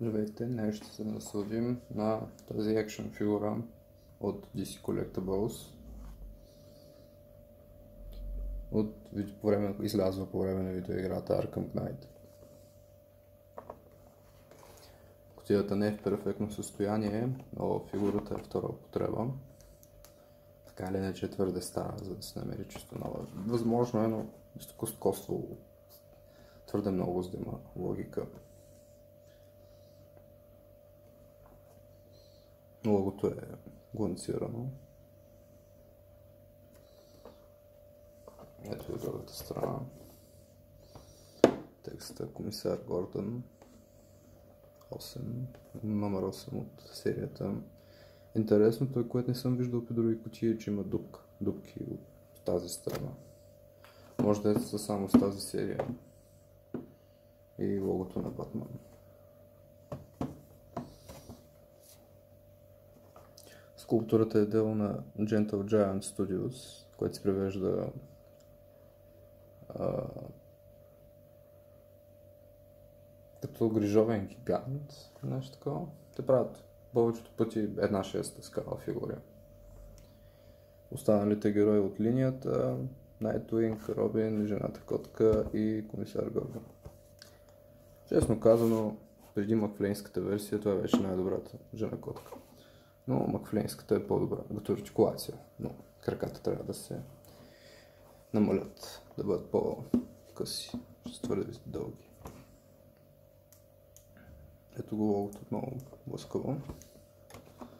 Здравейте, днес ще се насладим на тази екшен фигура от DC Collectibles. Излязва по време на видеоиграта Arkham Knight. Кутията не е в перфектно състояние, но фигурата е втора употреба. Така или иначе е твърде стара, за да се намери чисто нова. Възможно е, но коства твърде много, за да има логика. Логото е гланцирано. Ето е другата страна. Текста комисар Гордън 8, номер 8 от серията. Интересното е, което не съм виждал при други кутии, че има дупки от тази страна. Може да е само с тази серия и логото на Батман. Скулптурата е дело на Gentle Giant Studios, което се превежда като грижовен гигант, нещо такова. Те правят повечето пъти 1/6 скала фигури. Останалите герои от линията: Nightwing, Робин, Жената котка и комисар Гордън. Честно казано, преди макфлейнската версия това беше най-добрата Жена котка. Но макфлейнската е по-добра като артикулация, но краката трябва да се намалят, да бъдат по-къси, ще твърде дълги. Ето го логото отново блъскаво.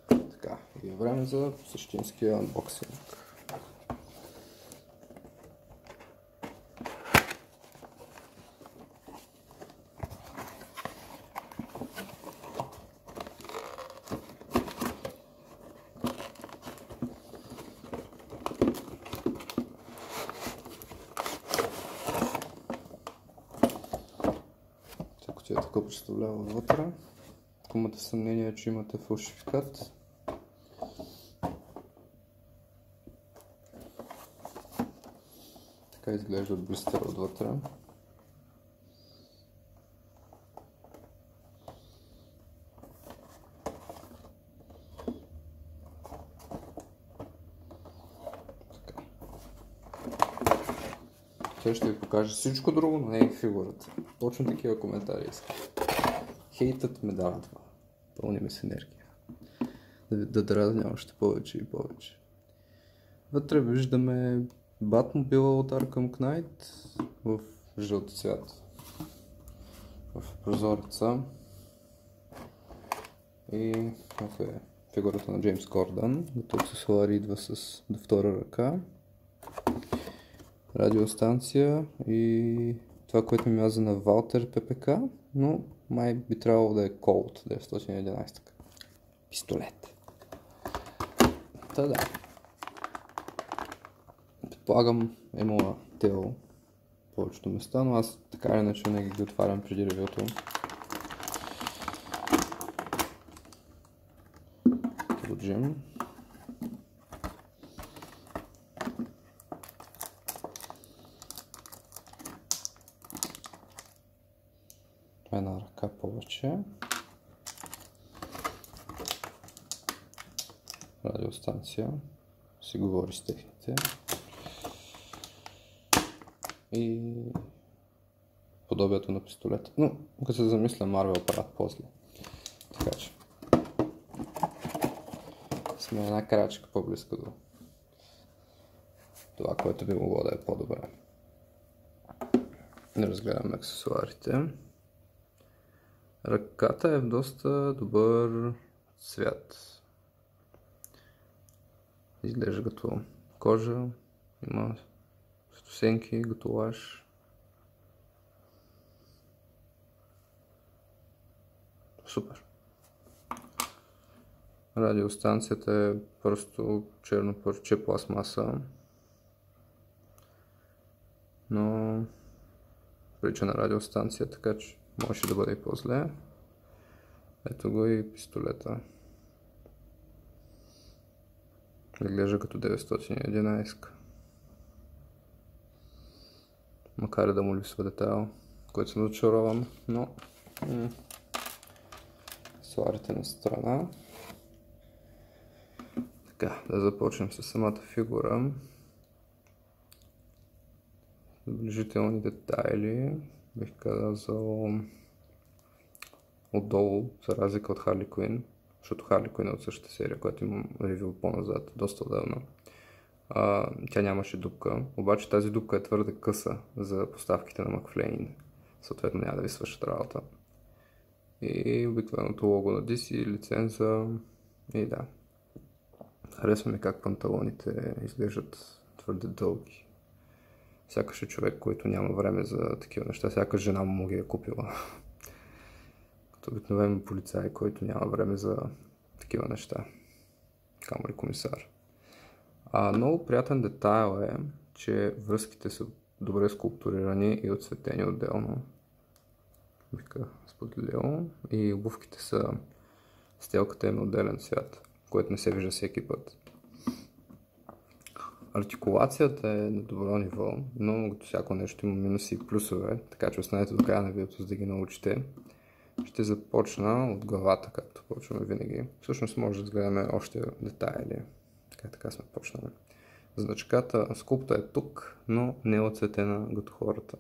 Така, и е време за същинския анбоксинг. Кутията така представлява вътре. Ако имате съмнение, че имате фалшификат, така изглежда от блистъра отвътре. Сега ще ви покажа всичко друго, но не и фигурата. Точно такива коментари искам. Хейтът ме дава това. Пълни ми с енергия. Да дразня още повече и повече. Вътре виждаме Батмобила от Arkham Knight в жълт цвят. В прозореца. И ето е фигурата на Джеймс Гордън. Като аксесуар идва с до втора ръка. Радиостанция и това, което ми мяза на Валтер ППК, но май би трябвало да е Colt 911. Пистолет. Та да. Предполагам имала тел повечето места, но аз така или иначе не ги отварям преди ревюто. Джим. Една ръка повече. Радиостанция. Си говори с техните. И подобието на пистолета. Но, като се замисля, Марвел правят после. Така че сме една крачка по-близко до това, което би могло да е по-добре. Не разгледаме аксесуарите. Ръката е в доста добър цвят. Изглежда като кожа, има стосенки, готоваш. Супер. Радиостанцията е просто черно парче пластмаса, но прилича на радиостанция, така че може да бъде и по-зле. Ето го и пистолета. Изглежда като 911. Макар и да му липсва детайл, който съм зачарован, но аксесуарите на страна. Така, да започнем с самата фигура. Наближителни детайли, бих казал отдолу, за разлика от Харли Куин, защото Харли Куин е от същата серия, която имам ревю по-назад, доста отдавна. Тя нямаше дупка, обаче тази дупка е твърде къса за поставките на Макфлейн, съответно няма да ви свършат работа. И обикновеното лого на DC, лиценза и да. Харесва ми как панталоните изглеждат твърде дълги. Сякаш е човек, който няма време за такива неща, сякаш жена му ги е купила. Като обикновен полицай, който няма време за такива неща. Камо ли комисар. Много приятен детайл е, че връзките са добре скулптурирани и отцветени отделно. Бих споделил. И обувките са, стелката е на отделен цвят, което не се вижда всеки път. Артикулацията е на добро ниво, но като всяко нещо има минуси и плюсове, така че останете до края на видеото, за да ги научите. Ще започна от главата, както почваме винаги. Всъщност може да разгледаме още детайли. Така сме почнали. Значката, скулпта е тук, но не е оцветена като хората.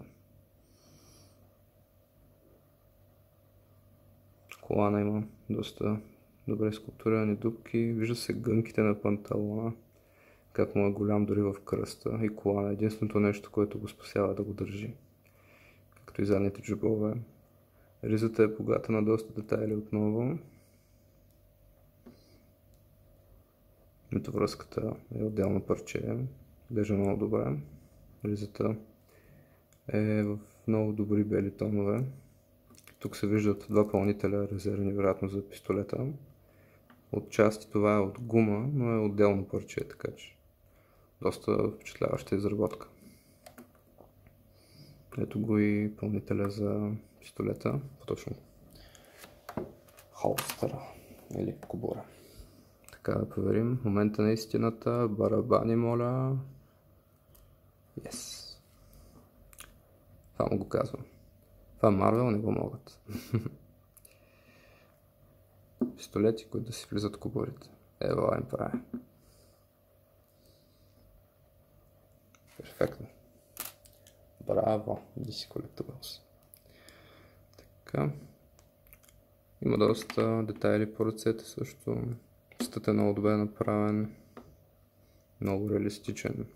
Колана има доста добре скулптурирани дупки. Вижда се гънките на панталона, как му е голям дори в кръста, и колана е единственото нещо, което го спасява да го държи. Както и задните джобове. Ризата е богата на доста детайли отново. Метовръзката е отделно парче, държа много добре. Ризата е в много добри бели тонове. Тук се виждат два пълнителя резервни, вероятно за пистолета. Отчасти това е от гума, но е отделно парче, така че доста впечатляваща изработка. Ето го и пълнителя за пистолета, по-точно холстъра или кобура. Така да проверим момента на истината. Барабани, моля. Yes. Това му го казвам. Това Марвел не го могат. Пистолети, които да си влизат в кобурите. Ева им прави. Перфектно. Браво, DC Collectibles. Така. Има доста детайли по ръцете също. Стът е много добре направен. Много реалистичен.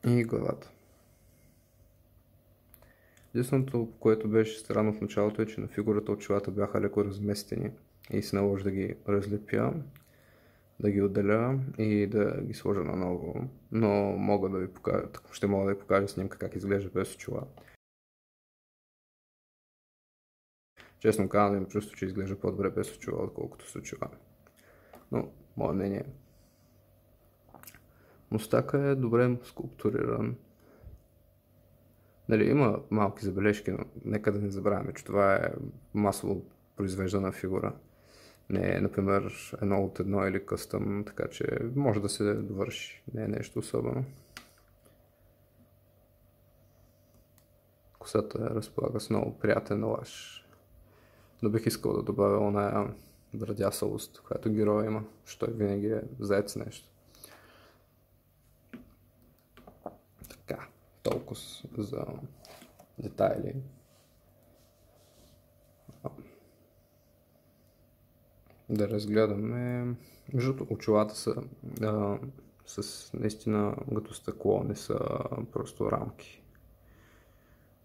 И главата. Единственото, което беше странно в началото, е, че на фигурата очилата бяха леко разместени и се наложи да ги разлепя, да ги отделя и да ги сложа наново. Но мога да ви покажа, ще мога да ви покажа снимка как изглежда без очила. Честно казвам, имам чувство, че изглежда по-добре без очила, отколкото с очила. Но, мое мнение. Мустака е добре скулптуриран. Нали, има малки забележки, но нека да не забравяме, че това е масово произвеждана фигура. Не е, например, едно от едно или къстъм, така че може да се довърши. Не е нещо особено. Косата разполага с много приятен лаш. Но бих искал да добавя оная брадясалост, която героя има, защото той винаги е заед с нещо. Така, толкова за детайли. Да разгледаме. Между очилата са с наистина като стъкло, не са просто рамки,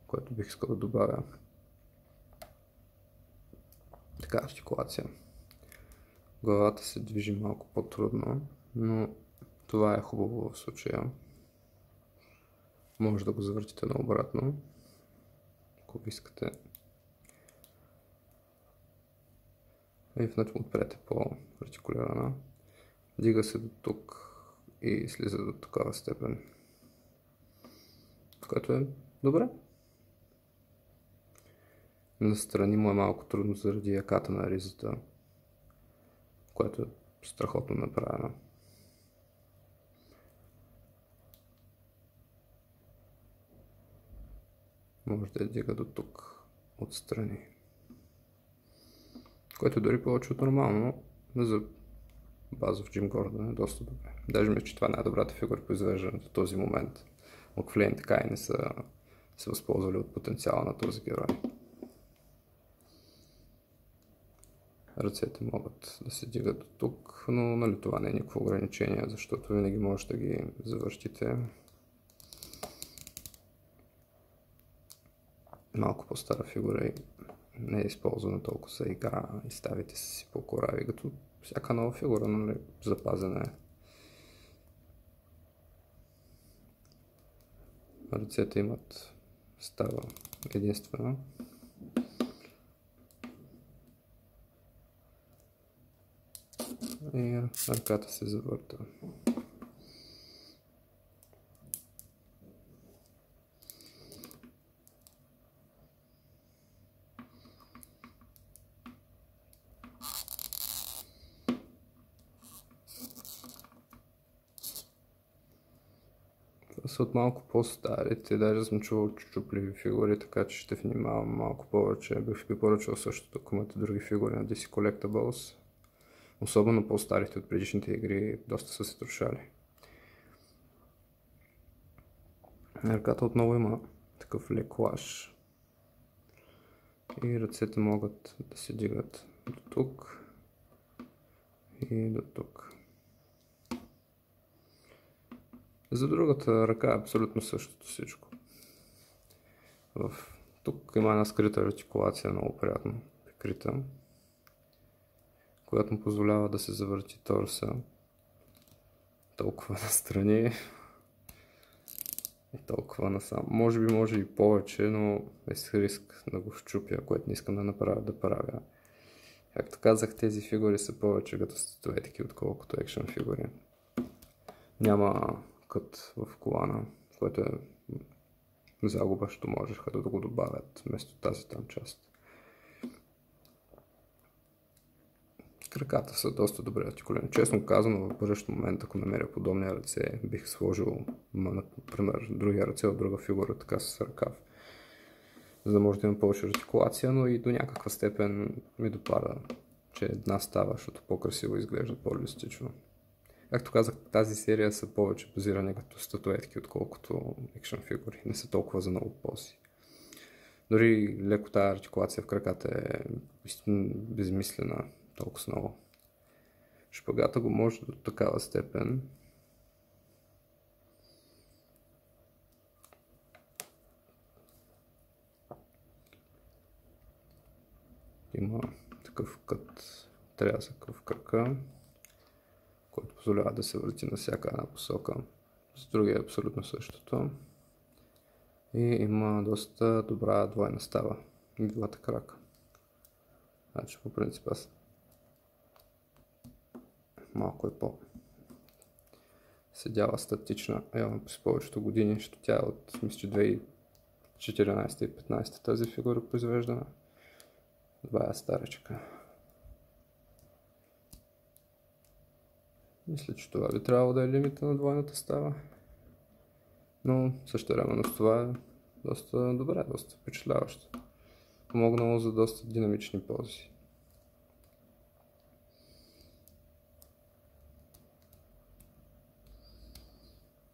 което бих искал да добавя. Така, артикулация. Главата се движи малко по-трудно, но това е хубаво в случая. Може да го завъртите наобратно, ако искате. И отпред е по-артикулирана. Дига се до тук и слиза до такава степен, което е добре. Настрани му е малко трудно заради яката на ризата, което е страхотно направено. Може да я дига до тук отстрани. което дори повече от нормално за базов Джим Гордън е доста добре. Даже мисля, че това е най-добрата фигура произвеждана до този момент. Макфлейн така и не са се възползвали от потенциала на този герой. Ръцете могат да се дигат до тук, но нали, това не е никакво ограничение, защото винаги може да ги завършите. Малко по-стара фигура и не е използвана толкова за игра и ставите си по-корави, като всяка нова фигура, нали, запазена е. Ръцете имат става единствена. И ръката се завърта. Това са от малко по-старите, даже съм чувал чупливи фигури, така че ще внимавам малко повече. Бих ви поръчал същото, ако имате други фигури на DC Collectibles. Особено по-старите от предишните игри доста са се трошали. Ръката отново има такъв лек лаш. И ръцете могат да се дигат до тук и до тук. За другата ръка е абсолютно същото всичко. Тук има една скрита артикулация, много приятно прикрита, която му позволява да се завърти торса толкова настрани и толкова насам. Може би може и повече, но е с риск да го щупя, което не искам да направя да правя. Както казах, тези фигури са повече като статуетки, отколкото екшън фигури. Няма кът в колана, което е загуба, що можеха да го добавят вместо тази там част. Краката са доста добре артикулирани. Честно казано, в бъдещ момент, ако намеря подобни ръце, бих сложил, например, другия ръце от друга фигура, така с ръкав, за да може да има повече артикулация, но и до някаква степен ми допада, че една става, защото по-красиво изглежда, по-реалистично. Както казах, тази серия са повече базирани като статуетки, отколкото екшън фигури. Не са толкова за много пози. Дори леко тази артикулация в краката е безмислена толкова много. Шпагата го може до такава степен. Има такъв кът трязък в крака, който позволява да се върти на всяка една посока. С другия е абсолютно същото. И има доста добра двойна става и двата крака. Значи по принцип аз малко е седяла статична, явно през повечето години, защото тя е от мисля 2014 и 2015 тази фигура произвеждана. Това е старичка. Мисля, че това би трябвало да е лимита на двойната става. Но същевременно с това е доста добре, доста впечатляващо. Помогнало за доста динамични пози.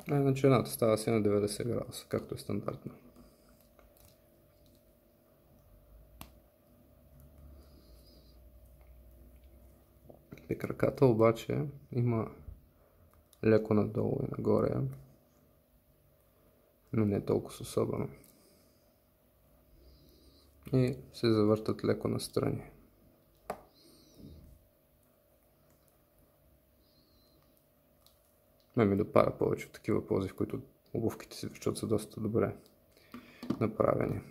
Иначе едната става си на 90 градуса, както е стандартно. При краката обаче има леко надолу и нагоре, но не толкова особено. И се завъртат леко настрани. Ми допада повече от такива пози, в които обувките си вършат са доста добре направени.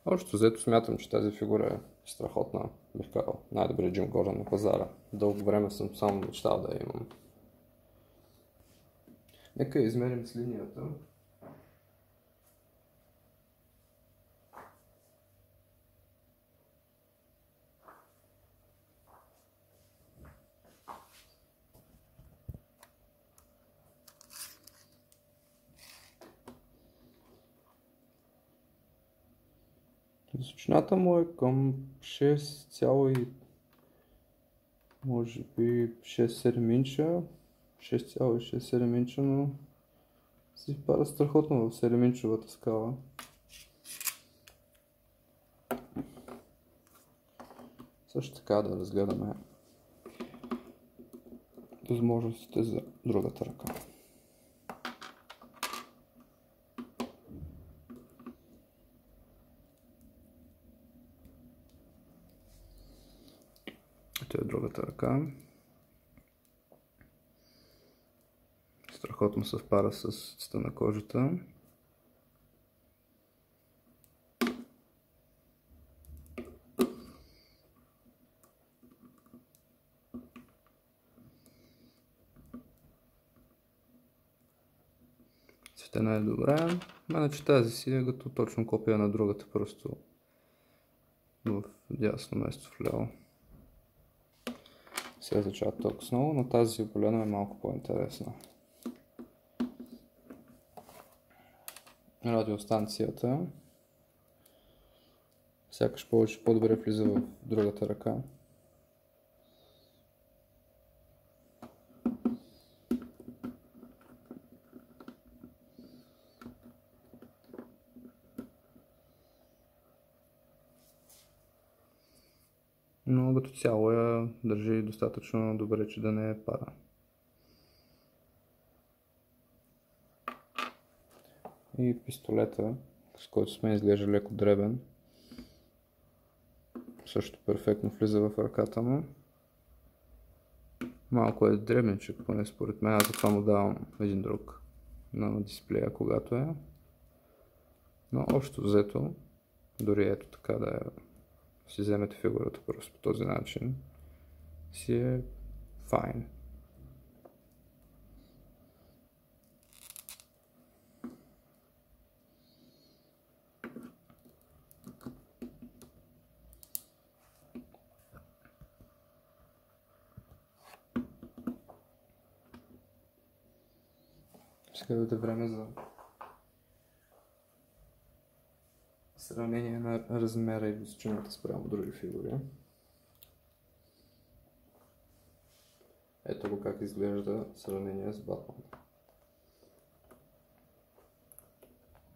Общо взето смятам, че тази фигура е страхотна. Бих казал, най-добрият Джим Гордън на пазара. Дълго време съм само мечтал да я имам. Нека измерим с линията. Височината му е към 6, може би 6-7 инча, 6,6-7 инча, но си пада страхотно в 7-инчовата скала. Също така да разгледаме възможностите за другата ръка. Ето е другата ръка. Страхотно съвпада с цвета на кожата. Цветена е добре. Мене, че тази си е като точно копия на другата, просто в дясно место вляво. Сега звучат толкова много, но тази определено е малко по-интересна. Радиостанцията сякаш повече по-добре влиза в другата ръка. Но като цяло я държи достатъчно добре, че да не пада. И пистолета, с който сме, изглежда леко дребен. Също перфектно влиза в ръката му. Малко е дребничък, поне според мен, аз затова му давам един друг на дисплея, когато е. Но общо взето, дори ето така да си вземете фигурата просто по този начин, си е файн. Сега дойде време за сравнение на размера и височината спрямо други фигури. Ето го как изглежда сравнение с Батман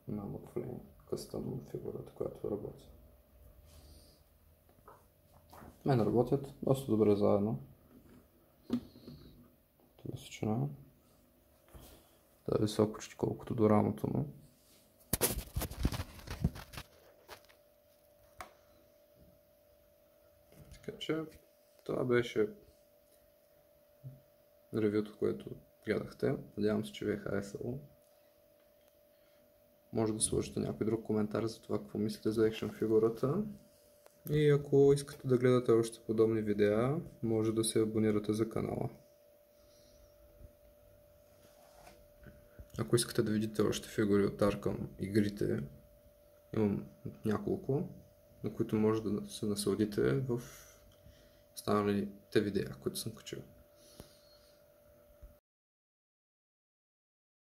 на McFlane, къстъм фигурата, която работи. Мен работят доста добре заедно. Височина. Да е високо почти колкото до рамото му. Така че това беше ревюто, което гледахте. Надявам се, че ви е харесало. Може да сложите някой друг коментар за това какво мислите за екшън фигурата. И ако искате да гледате още подобни видеа, може да се абонирате за канала. Ако искате да видите още фигури от Arkham игрите, имам няколко, на които може да се насладите в останалите видеа, които съм качил.